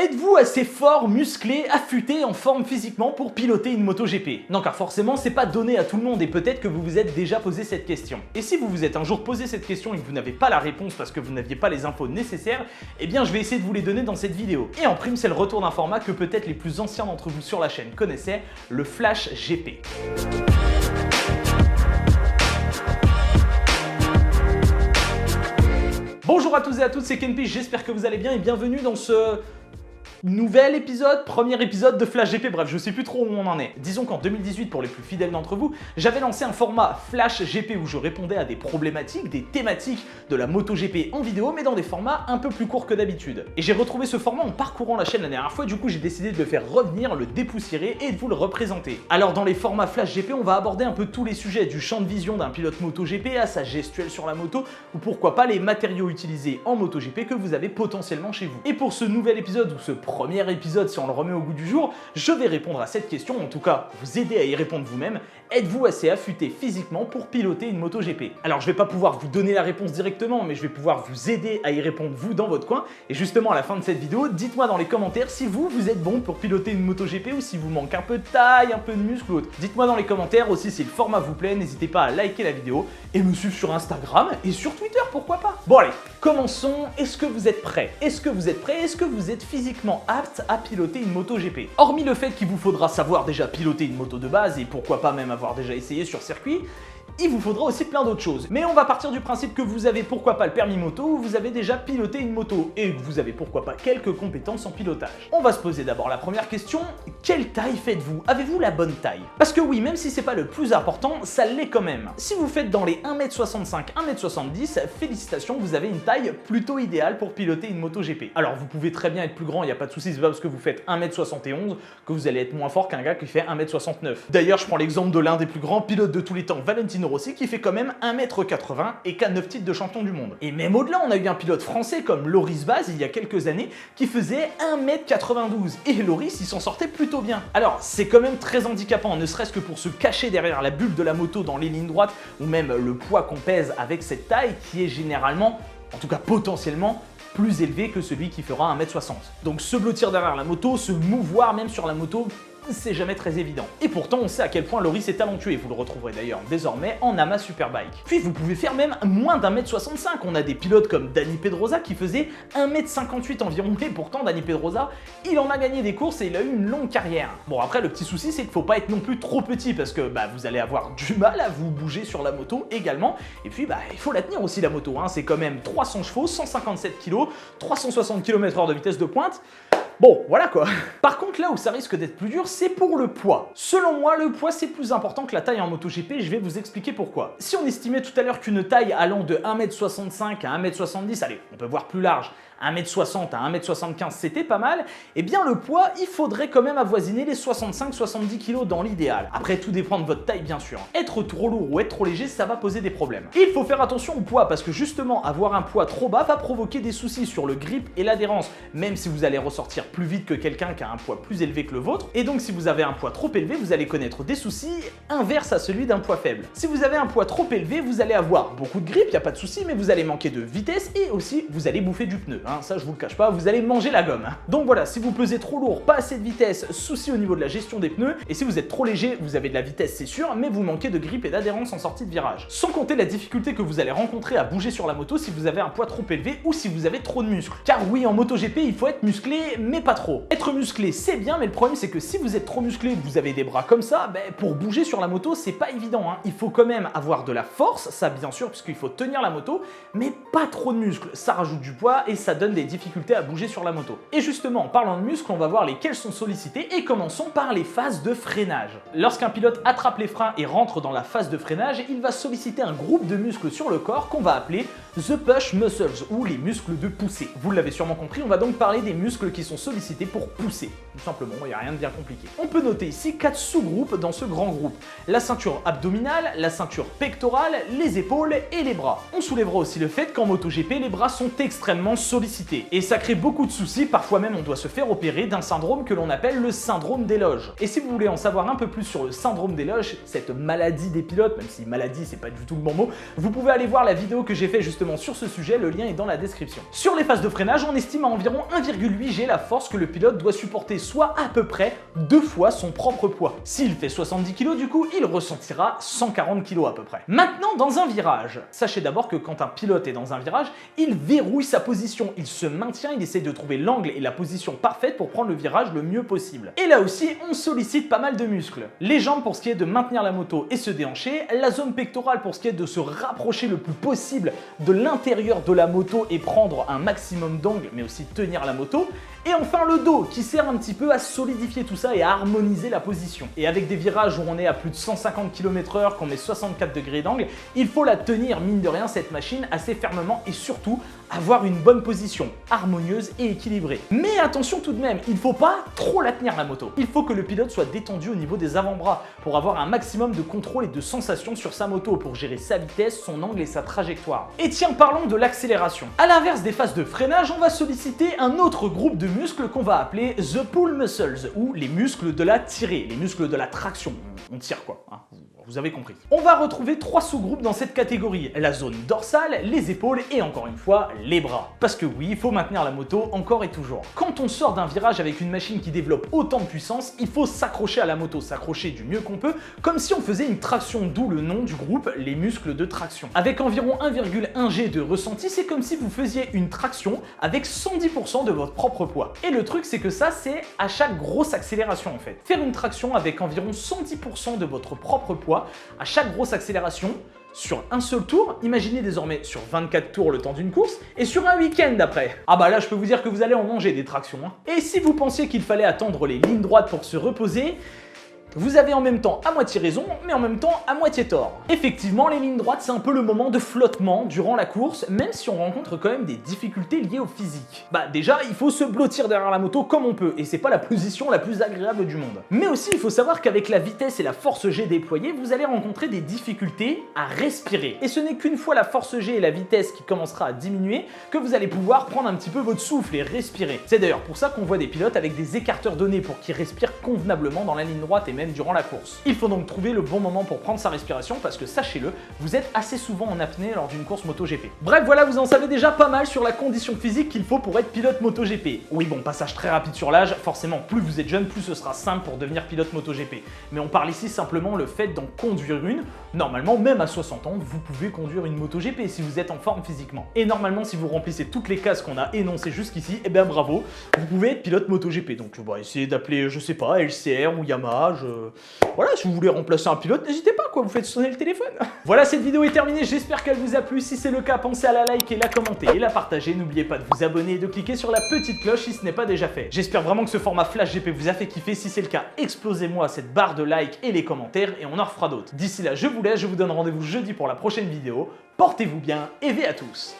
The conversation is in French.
Êtes-vous assez fort, musclé, affûté, en forme physiquement pour piloter une moto GP? Non, car forcément, c'est pas donné à tout le monde et peut-être que vous vous êtes déjà posé cette question. Et si vous vous êtes un jour posé cette question et que vous n'avez pas la réponse parce que vous n'aviez pas les infos nécessaires, eh bien je vais essayer de vous les donner dans cette vidéo. Et en prime, c'est le retour d'un format que peut-être les plus anciens d'entre vous sur la chaîne connaissaient, le Flash GP. Bonjour à tous et à toutes, c'est Kenpi, j'espère que vous allez bien et bienvenue dans ce nouvel épisode, premier épisode de Flash GP, bref, je sais plus trop où on en est. Disons qu'en 2018, pour les plus fidèles d'entre vous, j'avais lancé un format Flash GP où je répondais à des problématiques, des thématiques de la moto GP en vidéo, mais dans des formats un peu plus courts que d'habitude. Et j'ai retrouvé ce format en parcourant la chaîne la dernière fois, du coup j'ai décidé de le faire revenir, le dépoussiérer et de vous le représenter. Alors dans les formats Flash GP, on va aborder un peu tous les sujets, du champ de vision d'un pilote moto GP à sa gestuelle sur la moto, ou pourquoi pas les matériaux utilisés en moto GP que vous avez potentiellement chez vous. Et pour ce nouvel épisode, ou ce premier épisode si on le remet au goût du jour, je vais répondre à cette question, en tout cas vous aider à y répondre vous-même. Êtes-vous assez affûté physiquement pour piloter une moto GP? Alors je vais pas pouvoir vous donner la réponse directement, mais je vais pouvoir vous aider à y répondre vous dans votre coin. Et justement à la fin de cette vidéo, dites-moi dans les commentaires si vous êtes bon pour piloter une moto GP ou si vous manque un peu de taille, un peu de muscle ou autre. Dites-moi dans les commentaires aussi si le format vous plaît, n'hésitez pas à liker la vidéo et me suivre sur Instagram et sur Twitter, pourquoi pas. Bon allez, commençons. Est-ce que vous êtes prêts? Est-ce que vous êtes prêts? Est-ce que vous êtes physiquement apte à piloter une moto GP? Hormis le fait qu'il vous faudra savoir déjà piloter une moto de base et pourquoi pas même avoir déjà essayé sur circuit, il vous faudra aussi plein d'autres choses. Mais on va partir du principe que vous avez pourquoi pas le permis moto ou vous avez déjà piloté une moto et que vous avez pourquoi pas quelques compétences en pilotage. On va se poser d'abord la première question, quelle taille faites-vous? Avez-vous la bonne taille? Parce que oui, même si c'est pas le plus important, ça l'est quand même. Si vous faites dans les 1m65, 1m70, félicitations, vous avez une taille plutôt idéale pour piloter une moto GP. Alors vous pouvez très bien être plus grand, il n'y a pas de souci, c'est pas parce que vous faites 1m71 que vous allez être moins fort qu'un gars qui fait 1m69. D'ailleurs, je prends l'exemple de l'un des plus grands pilotes de tous les temps, Valentino Rossi, qui fait quand même 1m80 et qui a 9 titres de champion du monde. Et même au-delà, on a eu un pilote français comme Loris Baz il y a quelques années qui faisait 1m92 et Loris il s'en sortait plutôt bien. Alors c'est quand même très handicapant, ne serait-ce que pour se cacher derrière la bulle de la moto dans les lignes droites ou même le poids qu'on pèse avec cette taille qui est généralement, en tout cas potentiellement, plus élevé que celui qui fera 1m60. Donc se blottir derrière la moto, se mouvoir même sur la moto, c'est jamais très évident. Et pourtant, on sait à quel point Loris est talentueux et vous le retrouverez d'ailleurs désormais en Ama Superbike. Puis vous pouvez faire même moins d'1m65. On a des pilotes comme Dani Pedrosa qui faisait 1m58 environ et pourtant Dani Pedrosa, il en a gagné des courses et il a eu une longue carrière. Bon après, le petit souci c'est qu'il faut pas être non plus trop petit parce que vous allez avoir du mal à vous bouger sur la moto également. Et puis il faut la tenir aussi la moto, hein. C'est quand même 300 chevaux, 157 kg, 360 km/h de vitesse de pointe. Bon, voilà quoi. Par contre, là où ça risque d'être plus dur, c'est pour le poids. Selon moi, le poids, c'est plus important que la taille en MotoGP, et je vais vous expliquer pourquoi. Si on estimait tout à l'heure qu'une taille allant de 1m65 à 1m70, allez, on peut voir plus large, 1m60 à 1m75, c'était pas mal, eh bien le poids, il faudrait quand même avoisiner les 65-70 kg dans l'idéal. Après, tout dépend de votre taille, bien sûr. Être trop lourd ou être trop léger, ça va poser des problèmes. Et il faut faire attention au poids, parce que justement, avoir un poids trop bas va provoquer des soucis sur le grip et l'adhérence, même si vous allez ressortir plus vite que quelqu'un qui a un poids plus élevé que le vôtre. Et donc, si vous avez un poids trop élevé, vous allez connaître des soucis inverses à celui d'un poids faible. Si vous avez un poids trop élevé, vous allez avoir beaucoup de grip, il n'y a pas de souci, mais vous allez manquer de vitesse et aussi, vous allez bouffer du pneu. Ça je vous le cache pas, vous allez manger la gomme. Donc voilà, si vous pesez trop lourd, pas assez de vitesse, souci au niveau de la gestion des pneus, et si vous êtes trop léger, vous avez de la vitesse c'est sûr, mais vous manquez de grip et d'adhérence en sortie de virage. Sans compter la difficulté que vous allez rencontrer à bouger sur la moto si vous avez un poids trop élevé ou si vous avez trop de muscles. Car oui, en MotoGP, il faut être musclé, mais pas trop. Être musclé, c'est bien, mais le problème c'est que si vous êtes trop musclé, vous avez des bras comme ça, pour bouger sur la moto, c'est pas évident. Il faut quand même avoir de la force, ça bien sûr, puisqu'il faut tenir la moto, mais pas trop de muscles. Ça rajoute du poids et ça donne des difficultés à bouger sur la moto. Et justement, en parlant de muscles, on va voir lesquels sont sollicités et commençons par les phases de freinage. Lorsqu'un pilote attrape les freins et rentre dans la phase de freinage, il va solliciter un groupe de muscles sur le corps qu'on va appeler the push muscles ou les muscles de poussée. Vous l'avez sûrement compris, on va donc parler des muscles qui sont sollicités pour pousser. Tout simplement, il n'y a rien de bien compliqué. On peut noter ici 4 sous-groupes dans ce grand groupe. La ceinture abdominale, la ceinture pectorale, les épaules et les bras. On soulèvera aussi le fait qu'en MotoGP, les bras sont extrêmement sollicités. Et ça crée beaucoup de soucis, parfois même on doit se faire opérer d'un syndrome que l'on appelle le syndrome d'éloge. Et si vous voulez en savoir un peu plus sur le syndrome d'éloge, cette maladie des pilotes, même si maladie c'est pas du tout le bon mot, vous pouvez aller voir la vidéo que j'ai fait justement justement sur ce sujet, le lien est dans la description. Sur les phases de freinage, on estime à environ 1,8 G la force que le pilote doit supporter, soit à peu près 2 fois son propre poids. S'il fait 70 kg du coup, il ressentira 140 kg à peu près. Maintenant, dans un virage, sachez d'abord que quand un pilote est dans un virage, il verrouille sa position, il se maintient, il essaie de trouver l'angle et la position parfaite pour prendre le virage le mieux possible. Et là aussi, on sollicite pas mal de muscles. Les jambes pour ce qui est de maintenir la moto et se déhancher, la zone pectorale pour ce qui est de se rapprocher le plus possible de l'intérieur de la moto et prendre un maximum d'angle, mais aussi tenir la moto. Et enfin le dos qui sert un petit peu à solidifier tout ça et à harmoniser la position. Et avec des virages où on est à plus de 150 km/h, qu'on met 64 degrés d'angle, il faut la tenir mine de rien cette machine assez fermement et surtout avoir une bonne position, harmonieuse et équilibrée. Mais attention tout de même, il ne faut pas trop la tenir la moto. Il faut que le pilote soit détendu au niveau des avant-bras pour avoir un maximum de contrôle et de sensation sur sa moto pour gérer sa vitesse, son angle et sa trajectoire. Et tiens, parlons de l'accélération. À l'inverse des phases de freinage, on va solliciter un autre groupe de muscles qu'on va appeler the pull muscles ou les muscles de la tirée, les muscles de la traction. On tire quoi, hein, vous avez compris. On va retrouver 3 sous-groupes dans cette catégorie, la zone dorsale, les épaules et encore une fois les bras. Parce que oui, il faut maintenir la moto encore et toujours. Quand on sort d'un virage avec une machine qui développe autant de puissance, il faut s'accrocher à la moto, s'accrocher du mieux qu'on peut, comme si on faisait une traction, d'où le nom du groupe, les muscles de traction. Avec environ 1,1 G de ressenti, c'est comme si vous faisiez une traction avec 110% de votre propre poids. Et le truc, c'est que ça, c'est à chaque grosse accélération en fait. Faire une traction avec environ 110% de votre propre poids à chaque grosse accélération, sur un seul tour, imaginez désormais sur 24 tours le temps d'une course, et sur un week-end après. Ah bah là, je peux vous dire que vous allez en manger des tractions. Hein. Et si vous pensiez qu'il fallait attendre les lignes droites pour se reposer, vous avez en même temps à moitié raison, mais en même temps à moitié tort. Effectivement, les lignes droites, c'est un peu le moment de flottement durant la course, même si on rencontre quand même des difficultés liées au physique. Bah déjà, il faut se blottir derrière la moto comme on peut, et c'est pas la position la plus agréable du monde. Mais aussi, il faut savoir qu'avec la vitesse et la force G déployée, vous allez rencontrer des difficultés à respirer. Et ce n'est qu'une fois la force G et la vitesse qui commencera à diminuer que vous allez pouvoir prendre un petit peu votre souffle et respirer. C'est d'ailleurs pour ça qu'on voit des pilotes avec des écarteurs de nez pour qu'ils respirent convenablement dans la ligne droite et même durant la course. Il faut donc trouver le bon moment pour prendre sa respiration parce que sachez-le, vous êtes assez souvent en apnée lors d'une course MotoGP. Bref, voilà, vous en savez déjà pas mal sur la condition physique qu'il faut pour être pilote MotoGP. Oui bon, passage très rapide sur l'âge, forcément plus vous êtes jeune, plus ce sera simple pour devenir pilote MotoGP. Mais on parle ici simplement le fait d'en conduire une. Normalement, même à 60 ans, vous pouvez conduire une MotoGP si vous êtes en forme physiquement. Et normalement, si vous remplissez toutes les cases qu'on a énoncées jusqu'ici, eh bien bravo, vous pouvez être pilote MotoGP. Donc on va essayer d'appeler, je sais pas, LCR ou Yamaha, voilà, si vous voulez remplacer un pilote, n'hésitez pas quoi, vous faites sonner le téléphone. Voilà, cette vidéo est terminée, j'espère qu'elle vous a plu. Si c'est le cas, pensez à la liker, la commenter et la partager. N'oubliez pas de vous abonner et de cliquer sur la petite cloche si ce n'est pas déjà fait. J'espère vraiment que ce format Flash GP vous a fait kiffer. Si c'est le cas, explosez-moi cette barre de like et les commentaires et on en refera d'autres. D'ici là, je vous laisse, je vous donne rendez-vous jeudi pour la prochaine vidéo. Portez-vous bien et V à tous.